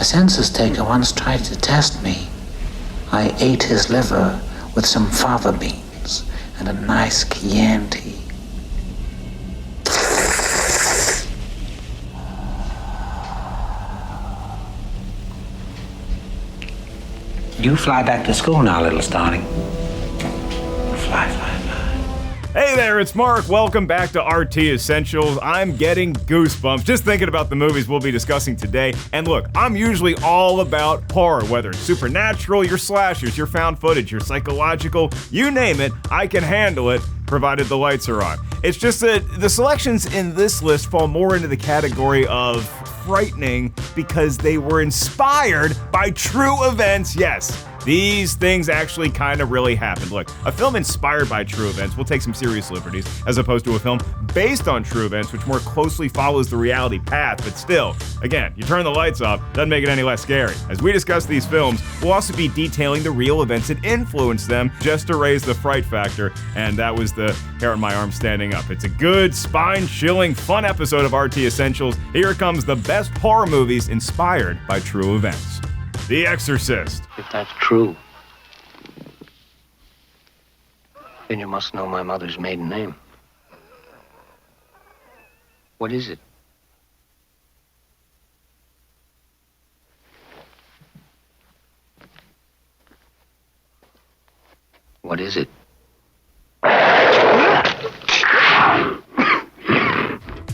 A census taker once tried to test me. I ate his liver with some fava beans and a nice Chianti. You fly back to school now, little Starling. Fly, fly, fly. Hey there, it's Mark. Welcome back to RT Essentials. I'm getting goosebumps just thinking about the movies we'll be discussing today. And look, I'm usually all about horror, whether it's supernatural, your slashers, your found footage, your psychological, you name it, I can handle it, provided the lights are on. It's just that the selections in this list fall more into the category of frightening because they were inspired by true events. Yes, these things actually kind of really happened. Look, a film inspired by true events will take some serious liberties, as opposed to a film based on true events, which more closely follows the reality path. But still, again, you turn the lights off, doesn't make it any less scary. As we discuss these films, we'll also be detailing the real events that influenced them, just to raise the fright factor. And that was the hair on my arm standing up. It's a good, spine-chilling, fun episode of RT Essentials. Here comes the best horror movies inspired by true events. The Exorcist. If that's true, then you must know my mother's maiden name. What is it? What is it?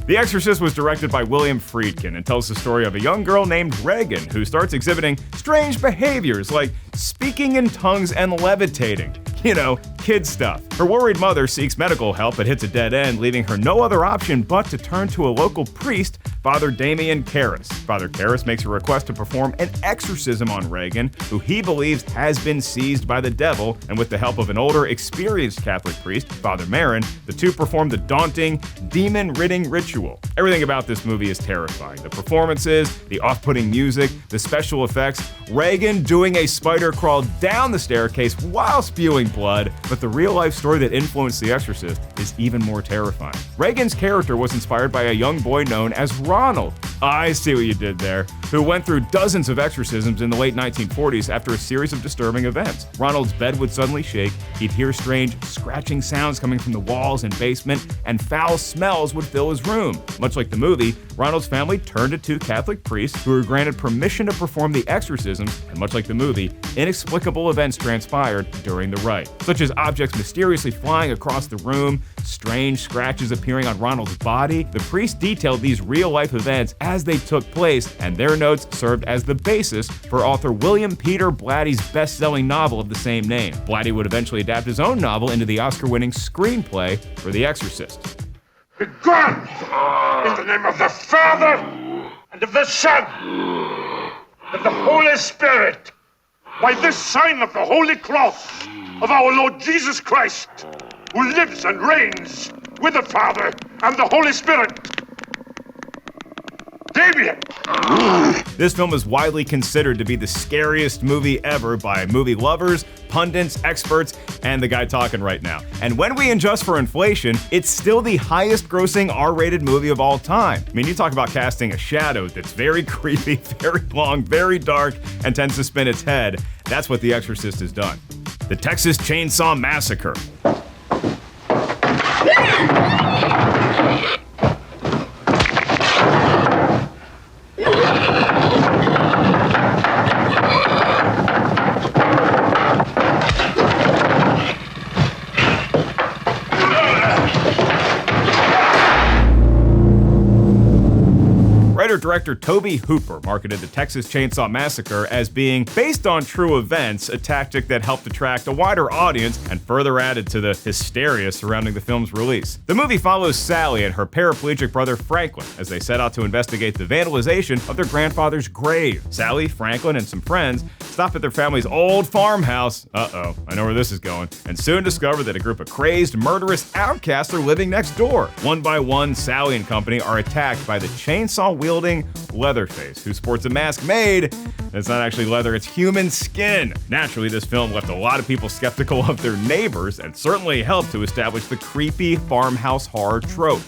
The Exorcist was directed by William Friedkin and tells the story of a young girl named Regan who starts exhibiting strange behaviors like speaking in tongues and levitating. You know, kid stuff. Her worried mother seeks medical help but hits a dead end, leaving her no other option but to turn to a local priest, Father Damien Karras. Father Karras makes a request to perform an exorcism on Regan, who he believes has been seized by the devil, and with the help of an older, experienced Catholic priest, Father Marin, the two perform the daunting, demon-ridding ritual. Everything about this movie is terrifying. The performances, the off-putting music, the special effects, Regan doing a spider crawl down the staircase while spewing blood, but the real-life story that influenced The Exorcist is even more terrifying. Regan's character was inspired by a young boy known as Ronald. I see what you did there. Who went through dozens of exorcisms in the late 1940s after a series of disturbing events. Ronald's bed would suddenly shake, he'd hear strange scratching sounds coming from the walls and basement, and foul smells would fill his room. Much like the movie, Ronald's family turned to two Catholic priests who were granted permission to perform the exorcisms, and much like the movie, inexplicable events transpired during the rite, such as objects mysteriously flying across the room, strange scratches appearing on Ronald's body. The priest detailed these real-life events as they took place, and their notes served as the basis for author William Peter Blatty's best-selling novel of the same name. Blatty would eventually adapt his own novel into the Oscar-winning screenplay for The Exorcist. Begone! In the name of the Father, and of the Son, and of the Holy Spirit, by this sign of the Holy Cross of our Lord Jesus Christ, who lives and reigns with the Father and the Holy Spirit. Damien! This film is widely considered to be the scariest movie ever by movie lovers, pundits, experts, and the guy talking right now. And when we adjust for inflation, it's still the highest grossing R-rated movie of all time. I mean, you talk about casting a shadow that's very creepy, very long, very dark, and tends to spin its head. That's what The Exorcist has done. The Texas Chainsaw Massacre. Writer-director Tobe Hooper marketed the Texas Chainsaw Massacre as being based on true events, a tactic that helped attract a wider audience and further added to the hysteria surrounding the film's release. The movie follows Sally and her paraplegic brother Franklin as they set out to investigate the vandalization of their grandfather's grave. Sally, Franklin, and some friends stop at their family's old farmhouse, I know where this is going, and soon discover that a group of crazed, murderous outcasts are living next door. One by one, Sally and company are attacked by the chainsaw-wielding Leatherface, who sports a mask made, it's not actually leather, it's human skin. Naturally, this film left a lot of people skeptical of their neighbors and certainly helped to establish the creepy farmhouse horror trope.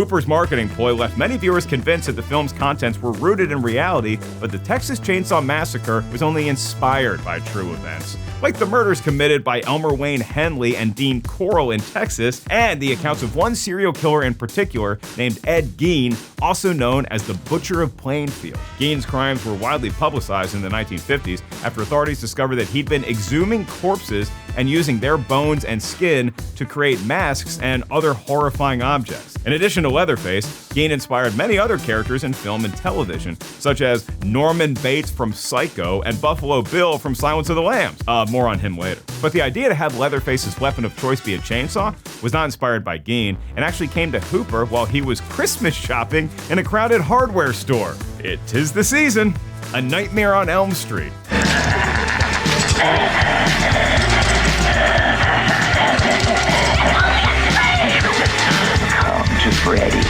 Hooper's marketing ploy left many viewers convinced that the film's contents were rooted in reality, but the Texas Chainsaw Massacre was only inspired by true events, like the murders committed by Elmer Wayne Henley and Dean Corll in Texas, and the accounts of one serial killer in particular named Ed Gein, also known as the Butcher of Plainfield. Gein's crimes were widely publicized in the 1950s after authorities discovered that he'd been exhuming corpses and using their bones and skin to create masks and other horrifying objects. In addition to Leatherface, Gein inspired many other characters in film and television, such as Norman Bates from Psycho and Buffalo Bill from Silence of the Lambs. More on him later. But the idea to have Leatherface's weapon of choice be a chainsaw was not inspired by Gein, and actually came to Hooper while he was Christmas shopping in a crowded hardware store. It is the season. A Nightmare on Elm Street. Come to Freddy.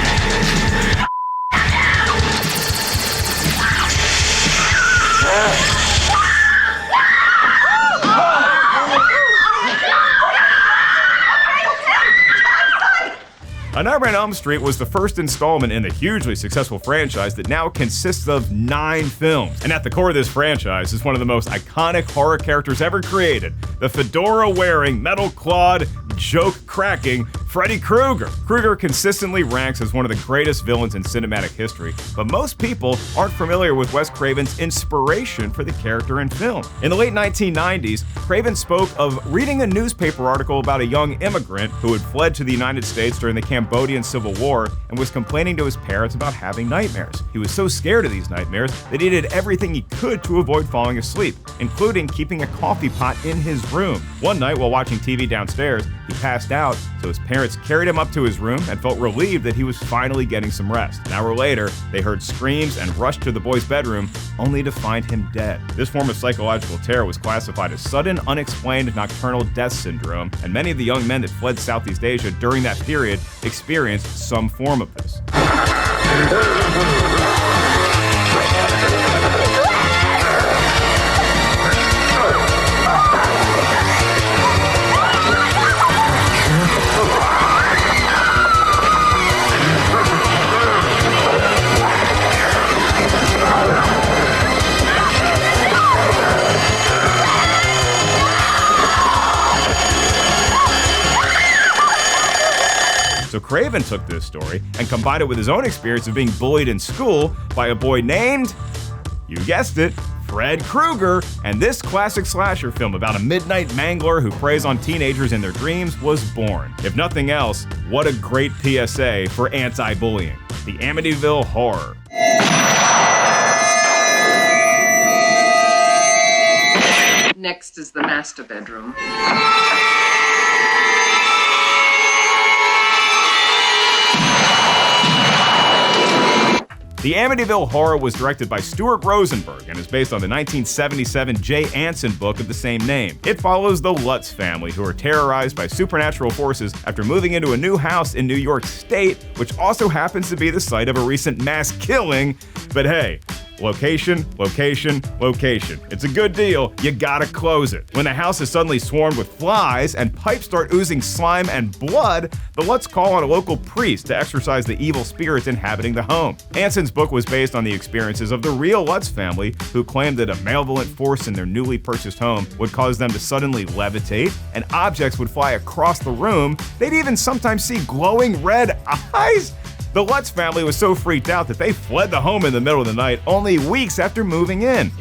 A Nightmare on Elm Street was the first installment in the hugely successful franchise that now consists of 9 films. And at the core of this franchise is one of the most iconic horror characters ever created, the fedora-wearing, metal-clawed, joke-cracking Freddy Krueger. Krueger consistently ranks as one of the greatest villains in cinematic history, but most people aren't familiar with Wes Craven's inspiration for the character in film. In the late 1990s, Craven spoke of reading a newspaper article about a young immigrant who had fled to the United States during the Cambodian Civil War and was complaining to his parents about having nightmares. He was so scared of these nightmares that he did everything he could to avoid falling asleep, including keeping a coffee pot in his room. One night while watching TV downstairs, he passed out, so his parents carried him up to his room and felt relieved that he was finally getting some rest. An hour later, they heard screams and rushed to the boy's bedroom, only to find him dead. This form of psychological terror was classified as sudden, unexplained nocturnal death syndrome, and many of the young men that fled Southeast Asia during that period experienced some form of this. So Craven took this story and combined it with his own experience of being bullied in school by a boy named, you guessed it, Fred Krueger, and this classic slasher film about a midnight mangler who preys on teenagers in their dreams was born. If nothing else, what a great PSA for anti-bullying. The Amityville Horror. Next is the master bedroom. The Amityville Horror was directed by Stuart Rosenberg and is based on the 1977 Jay Anson book of the same name. It follows the Lutz family, who are terrorized by supernatural forces after moving into a new house in New York State, which also happens to be the site of a recent mass killing. But hey, location, location, location. It's a good deal, you gotta close it. When the house is suddenly swarmed with flies and pipes start oozing slime and blood, the Lutz call on a local priest to exorcise the evil spirits inhabiting the home. Anson's book was based on the experiences of the real Lutz family, who claimed that a malevolent force in their newly purchased home would cause them to suddenly levitate, and objects would fly across the room. They'd even sometimes see glowing red eyes. The Lutz family was so freaked out that they fled the home in the middle of the night, only weeks after moving in.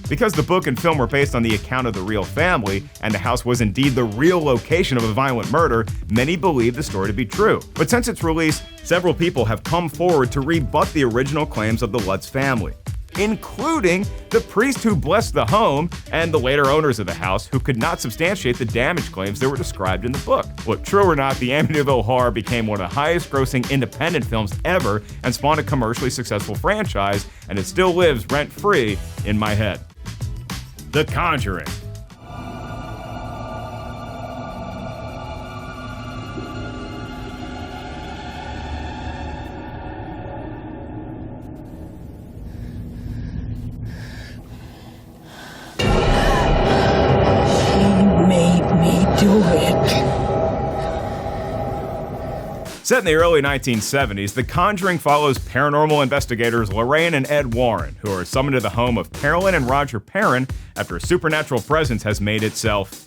Because the book and film were based on the account of the real family, and the house was indeed the real location of a violent murder, many believe the story to be true. But since its release, several people have come forward to rebut the original claims of the Lutz family, including the priest who blessed the home and the later owners of the house, who could not substantiate the damage claims that were described in the book. Look, true or not, the Amityville Horror became one of the highest grossing independent films ever and spawned a commercially successful franchise, and it still lives rent-free in my head. The Conjuring. Set in the early 1970s, The Conjuring follows paranormal investigators Lorraine and Ed Warren, who are summoned to the home of Carolyn and Roger Perron after a supernatural presence has made itself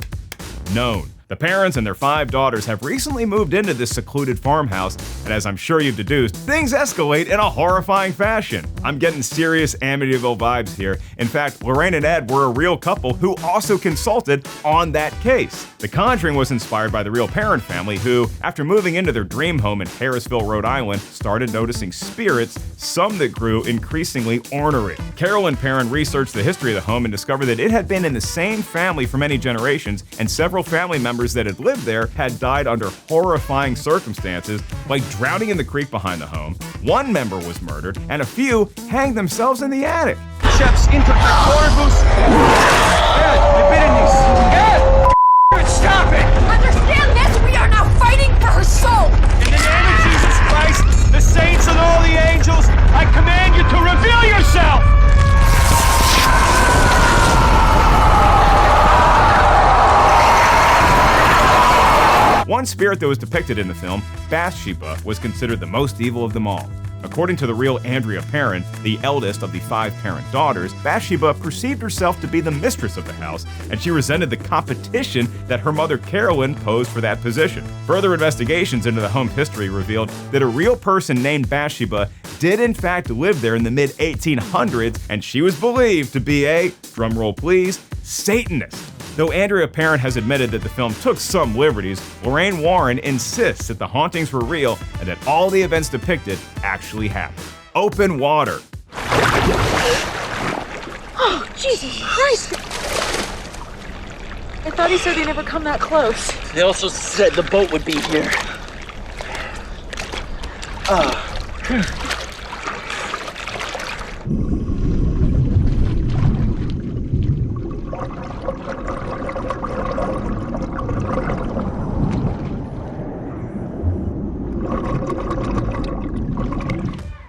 known. The Perrons and their 5 daughters have recently moved into this secluded farmhouse, and as I'm sure you've deduced, things escalate in a horrifying fashion. I'm getting serious Amityville vibes here. In fact, Lorraine and Ed were a real couple who also consulted on that case. The Conjuring was inspired by the real Perron family who, after moving into their dream home in Harrisville, Rhode Island, started noticing spirits, some that grew increasingly ornery. Carolyn Perron researched the history of the home and discovered that it had been in the same family for many generations, and several family members that had lived there had died under horrifying circumstances, like drowning in the creek behind the home. One member was murdered, and a few hanged themselves in the attic. Chef's interpretores. Ed, the bitterness. Ed! Stop it! Understand this? We are now fighting for her soul! In the name of Jesus Christ, the saints and all the angels, I command you to reveal yourself! One spirit that was depicted in the film, Bathsheba, was considered the most evil of them all. According to the real Andrea Perron, the eldest of the 5 Perron daughters, Bathsheba perceived herself to be the mistress of the house, and she resented the competition that her mother Carolyn posed for that position. Further investigations into the home's history revealed that a real person named Bathsheba did in fact live there in the mid-1800s, and she was believed to be a, drumroll please, Satanist. Though Andrea Perron has admitted that the film took some liberties, Lorraine Warren insists that the hauntings were real and that all the events depicted actually happened. Open water. Oh, Jesus Christ! I thought he said they never come that close. They also said the boat would be here.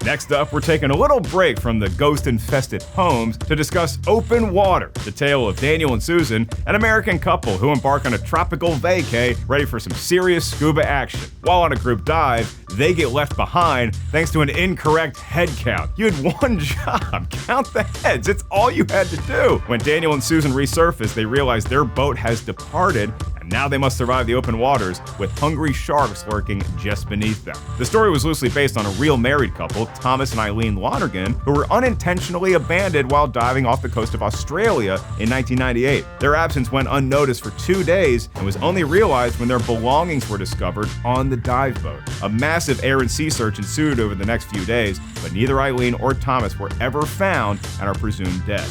Next up, we're taking a little break from the ghost-infested homes to discuss Open Water, the tale of Daniel and Susan, an American couple who embark on a tropical vacay ready for some serious scuba action. While on a group dive, they get left behind thanks to an incorrect head count. You had one job, count the heads, it's all you had to do. When Daniel and Susan resurface, they realize their boat has departed, and now they must survive the open waters with hungry sharks lurking just beneath them. The story was loosely based on a real married couple, Thomas and Eileen Lonergan, who were unintentionally abandoned while diving off the coast of Australia in 1998. Their absence went unnoticed for 2 days and was only realized when their belongings were discovered on the dive boat. A massive air and sea search ensued over the next few days, but neither Eileen or Thomas were ever found and are presumed dead.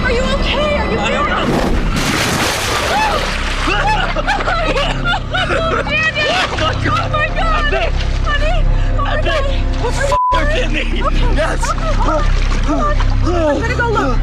Are you okay? Are you Daniel! Oh my God! Honey! Oh my God! Forgive me! Yes! I'm gonna go look!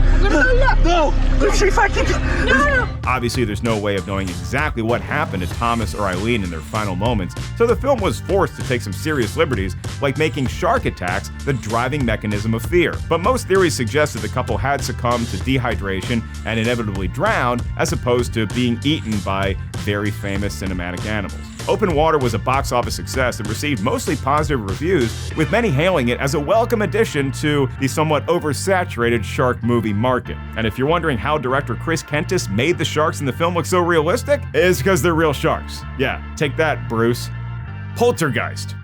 No! Let's see if I can... No! Obviously, there's no way of knowing exactly what happened to Thomas or Eileen in their final moments, so the film was forced to take some serious liberties, like making shark attacks the driving mechanism of fear. But most theories suggest that the couple had succumbed to dehydration and inevitably drowned, as opposed to being eaten by very famous cinematic animals. Open Water was a box office success and received mostly positive reviews, with many hailing it as a welcome addition to the somewhat oversaturated shark movie market. And if you're wondering how director Chris Kentis made the sharks in the film look so realistic, it's because they're real sharks. Yeah, take that, Bruce. Poltergeist.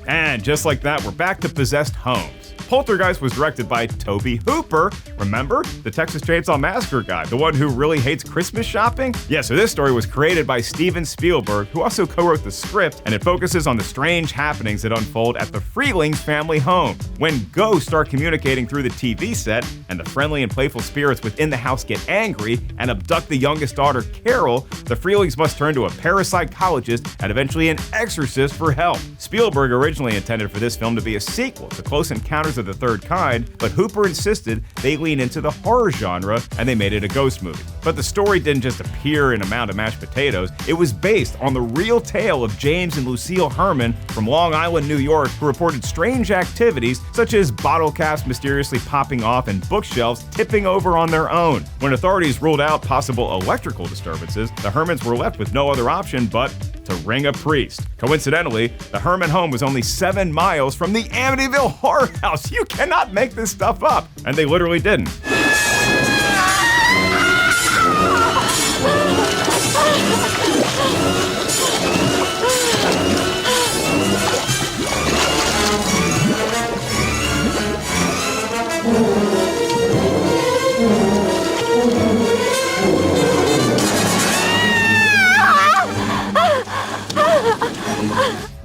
And just like that, we're back to possessed homes. Poltergeist was directed by Tobe Hooper, Remember? The Texas Chainsaw Massacre guy, the one who really hates Christmas shopping? Yeah, so this story was created by Steven Spielberg, who also co-wrote the script, and it focuses on the strange happenings that unfold at the Freelings family home. When ghosts start communicating through the TV set, and the friendly and playful spirits within the house get angry and abduct the youngest daughter, Carol, the Freelings must turn to a parapsychologist and eventually an exorcist for help. Spielberg originally intended for this film to be a sequel to Close Encounters of the Third Kind, but Hooper insisted they lean into the horror genre and they made it a ghost movie. But the story didn't just appear in a mound of mashed potatoes, it was based on the real tale of James and Lucille Herman from Long Island, New York, who reported strange activities such as bottle caps mysteriously popping off and bookshelves tipping over on their own. When authorities ruled out possible electrical disturbances, the Hermans were left with no other option but to ring a priest. Coincidentally, the Herman home was only 7 miles from the Amityville Horror House. You cannot make this stuff up. And they literally didn't.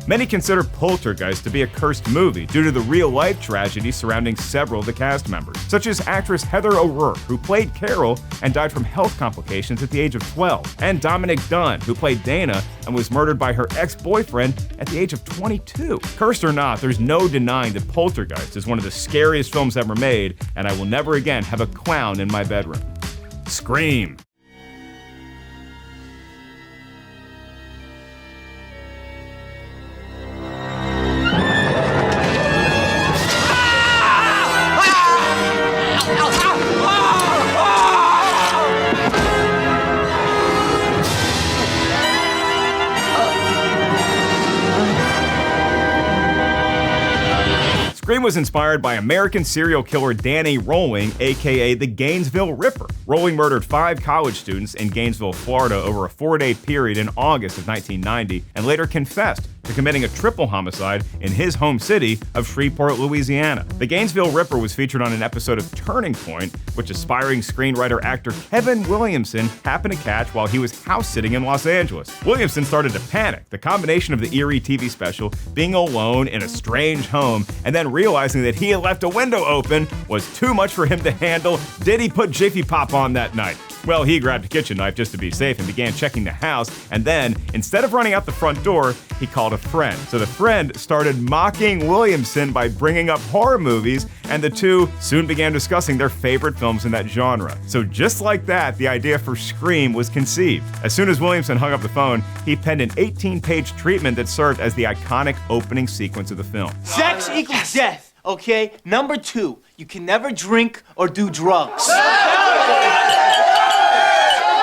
Many consider Poltergeist to be a cursed movie due to the real-life tragedy surrounding several of the cast members, such as actress Heather O'Rourke, who played Carol and died from health complications at the age of 12, and Dominic Dunn, who played Dana and was murdered by her ex-boyfriend at the age of 22. Cursed or not, there's no denying that Poltergeist is one of the scariest films ever made, and I will never again have a clown in my bedroom. Scream. Scream was inspired by American serial killer Danny Rolling, aka the Gainesville Ripper. Rolling murdered 5 college students in Gainesville, Florida over a 4-day period in August of 1990 and later confessed to committing a triple homicide in his home city of Shreveport, Louisiana. The Gainesville Ripper was featured on an episode of Turning Point, which aspiring screenwriter-actor Kevin Williamson happened to catch while he was house-sitting in Los Angeles. Williamson started to panic. The combination of the eerie TV special, being alone in a strange home, and then realizing that he had left a window open was too much for him to handle. Did he put Jiffy Pop on that night? Well, he grabbed a kitchen knife just to be safe and began checking the house, and then, instead of running out the front door, he called a friend. So the friend started mocking Williamson by bringing up horror movies, and the two soon began discussing their favorite films in that genre. So just like that, the idea for Scream was conceived. As soon as Williamson hung up the phone, he penned an 18-page treatment that served as the iconic opening sequence of the film. Sex equals death, okay? Number 2, you can never drink or do drugs.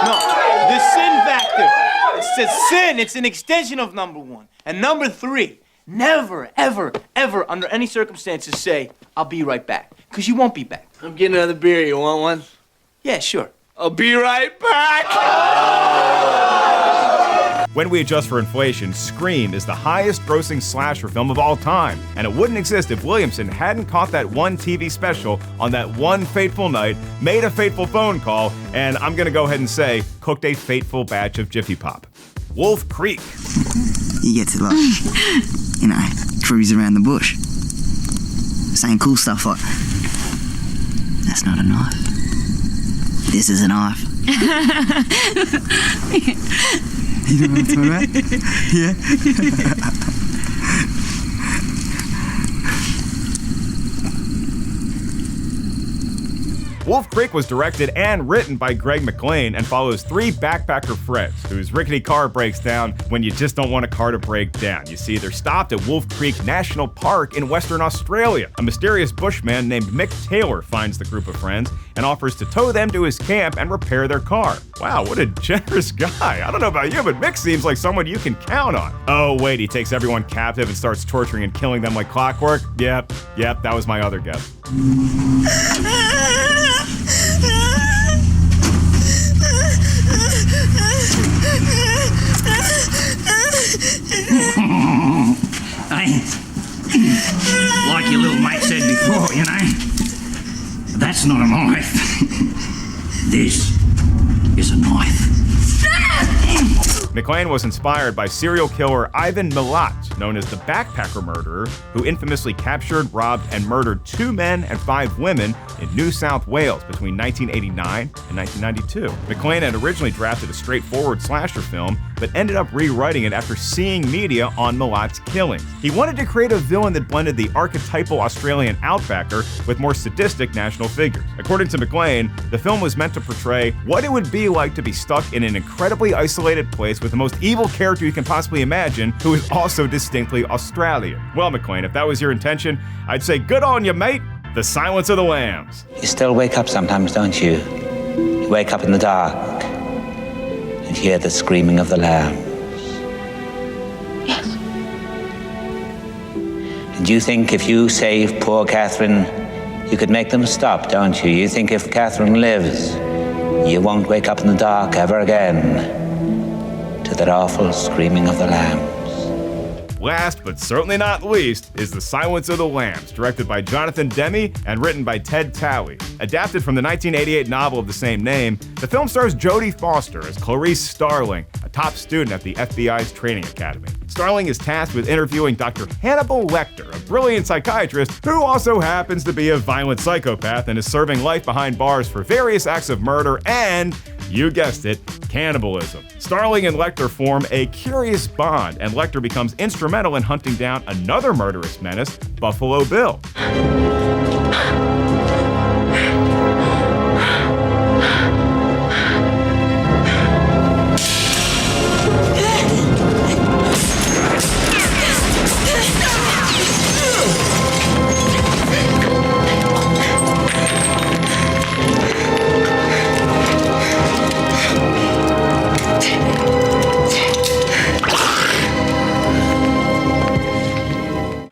No, the sin factor. It says sin, it's an extension of number 1. And number 3, never, ever, ever, under any circumstances say, I'll be right back. Because you won't be back. I'm getting another beer. You want one? Yeah, sure. I'll be right back! When we adjust for inflation, Scream is the highest grossing slasher film of all time, and it wouldn't exist if Williamson hadn't caught that one TV special on that one fateful night, made a fateful phone call, and I'm gonna go ahead and say, cooked a fateful batch of Jiffy Pop. Wolf Creek. You get to, cruise around the bush. Saying cool stuff like, that's not a knife. This is a knife. You know what I'm talking about? Yeah. Wolf Creek was directed and written by Greg McLean and follows 3 backpacker friends whose rickety car breaks down when you just don't want a car to break down. You see, they're stopped at Wolf Creek National Park in Western Australia. A mysterious bushman named Mick Taylor finds the group of friends and offers to tow them to his camp and repair their car. Wow, what a generous guy. I don't know about you, but Mick seems like someone you can count on. Oh wait, he takes everyone captive and starts torturing and killing them like clockwork? Yep, that was my other guess. Like your little mate said before, you know, that's not a knife. This is a knife. McClane was inspired by serial killer Ivan Milat, known as the Backpacker Murderer, who infamously captured, robbed, and murdered 2 men and 5 women in New South Wales between 1989 and 1992. McClane had originally drafted a straightforward slasher film, but ended up rewriting it after seeing media on Milat's killings. He wanted to create a villain that blended the archetypal Australian outbacker with more sadistic national figures. According to McClane, the film was meant to portray what it would be like to be stuck in an incredibly isolated place with the most evil character you can possibly imagine, who is also distinctly Australian. Well, McClane, if that was your intention, I'd say good on you, mate. The Silence of the Lambs. You still wake up sometimes, don't you? You wake up in the dark and hear the screaming of the lambs. Yes. And you think if you save poor Catherine, you could make them stop, don't you? You think if Catherine lives, you won't wake up in the dark ever again to that awful screaming of the lambs. Last but certainly not least is The Silence of the Lambs, directed by Jonathan Demme and written by Ted Talley. Adapted from the 1988 novel of the same name, the film stars Jodie Foster as Clarice Starling, a top student at the FBI's training academy. Starling is tasked with interviewing Dr. Hannibal Lecter, a brilliant psychiatrist who also happens to be a violent psychopath and is serving life behind bars for various acts of murder and, you guessed it, cannibalism. Starling and Lecter form a curious bond, and Lecter becomes instrumental in hunting down another murderous menace, Buffalo Bill.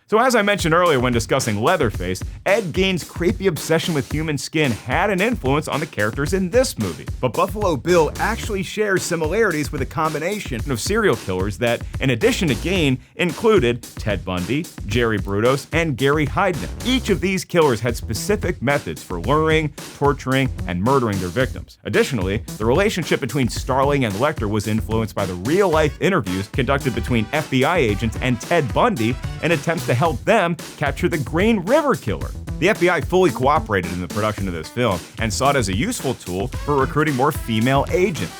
So as I mentioned earlier when discussing Leatherface, Ed Gein's creepy obsession with human skin had an influence on the characters in this movie. But Buffalo Bill actually shares similarities with a combination of serial killers that, in addition to Gein, included Ted Bundy, Jerry Brudos, and Gary Heidnik. Each of these killers had specific methods for luring, torturing, and murdering their victims. Additionally, the relationship between Starling and Lecter was influenced by the real-life interviews conducted between FBI agents and Ted Bundy in attempts to help them capture the Green River Killer. The FBI fully cooperated in the production of this film and saw it as a useful tool for recruiting more female agents.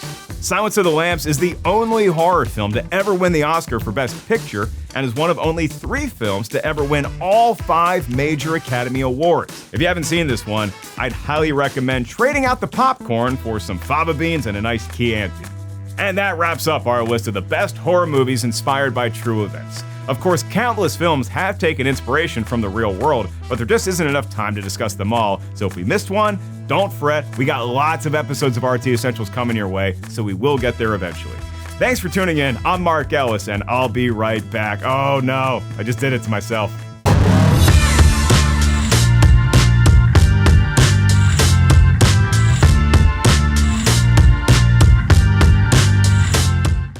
Silence of the Lambs is the only horror film to ever win the Oscar for Best Picture and is one of only 3 films to ever win all 5 major Academy Awards. If you haven't seen this one, I'd highly recommend trading out the popcorn for some fava beans and a nice Chianti. And that wraps up our list of the best horror movies inspired by true events. Of course, countless films have taken inspiration from the real world, but there just isn't enough time to discuss them all, so if we missed one, don't fret, we got lots of episodes of RT Essentials coming your way, so we will get there eventually. Thanks for tuning in, I'm Mark Ellis, and I'll be right back. Oh no, I just did it to myself.